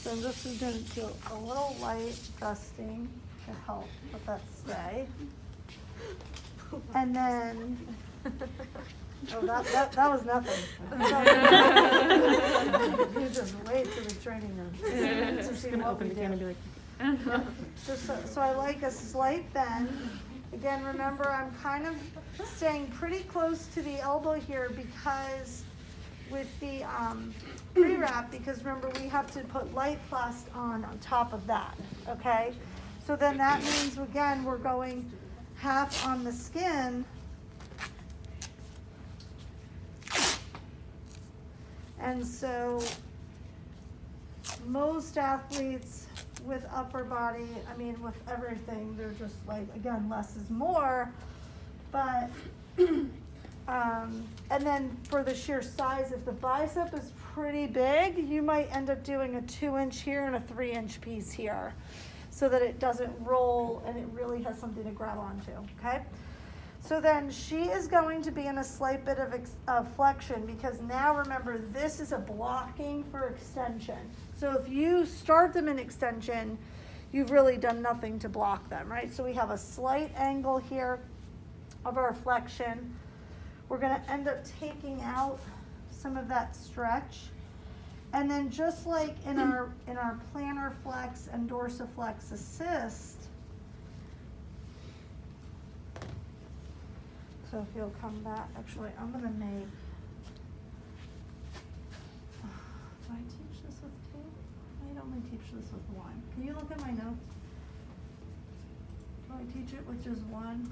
So I'm just going to do a little light dusting to help let that stay. And then, oh, that was nothing. You just wait till the training room. Just gonna open the can and be like, yeah. So I like a slight bend. Again, remember I'm kind of staying pretty close to the elbow here because with the pre-wrap, because remember we have to put light plast on top of that, okay? So then that means, again, we're going half on the skin. And so most athletes with upper body, I mean with everything, they're just like, again, less is more. But, and then for the sheer size, if the bicep is pretty big, you might end up doing a 2-inch here and a 3-inch piece here so that it doesn't roll and it really has something to grab onto, okay? So then she is going to be in a slight bit of flexion because now remember this is a blocking for extension. So if you start them in extension, you've really done nothing to block them, right? So we have a slight angle here of our flexion. We're going to end up taking out some of that stretch. And then just like in our plantar flex and dorsiflex assist, so if you'll come back, actually, I'm going to make, do I teach this with two? I only teach this with one. Can you look at my notes? Do I teach it with just one?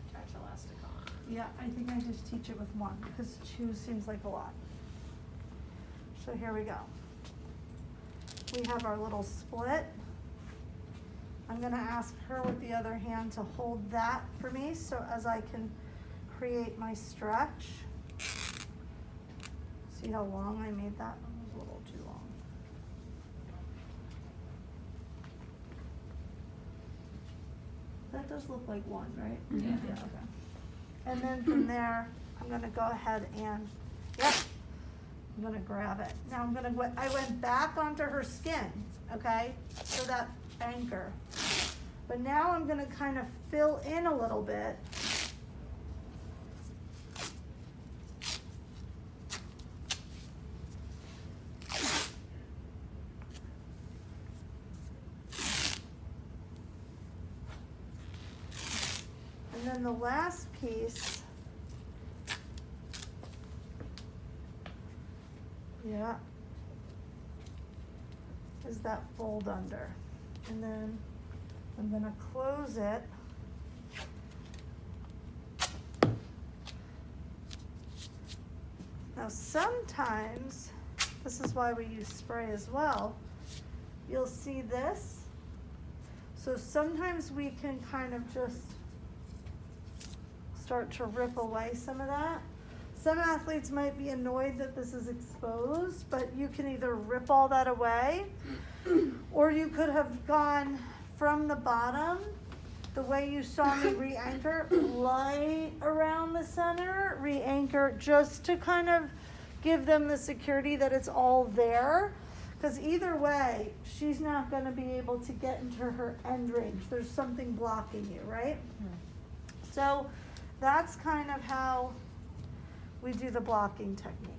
Attach elastic on. Yeah, I think I just teach it with one because two seems like a lot. So here we go. We have our little split. I'm going to ask her with the other hand to hold that for me so as I can create my stretch. See how long I made that? It was a little too long. That does look like one, right? Yeah. Yeah, okay. And then from there, I'm going to go ahead and, yep, I'm going to grab it. Now I went back onto her skin, okay, so that anchor. But now I'm going to kind of fill in a little bit. And then the last piece, yeah, is that fold under. And then I'm going to close it. Now sometimes, this is why we use spray as well, you'll see this. So sometimes we can kind of just start to rip away some of that. Some athletes might be annoyed that this is exposed, but you can either rip all that away or you could have gone from the bottom, the way you saw me re-anchor, light around the center, re-anchor just to kind of give them the security that it's all there. Because either way, she's not going to be able to get into her end range. There's something blocking you, right? So that's kind of how we do the blocking technique.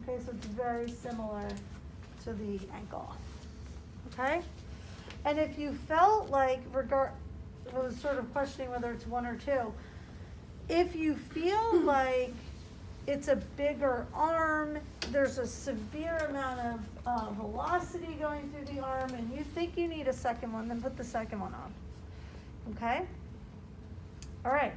Okay, so it's very similar to the ankle. Okay? And if you felt like, I was sort of questioning whether it's one or two, if you feel like it's a bigger arm, there's a severe amount of velocity going through the arm, and you think you need a second one, then put the second one on. Okay? All right.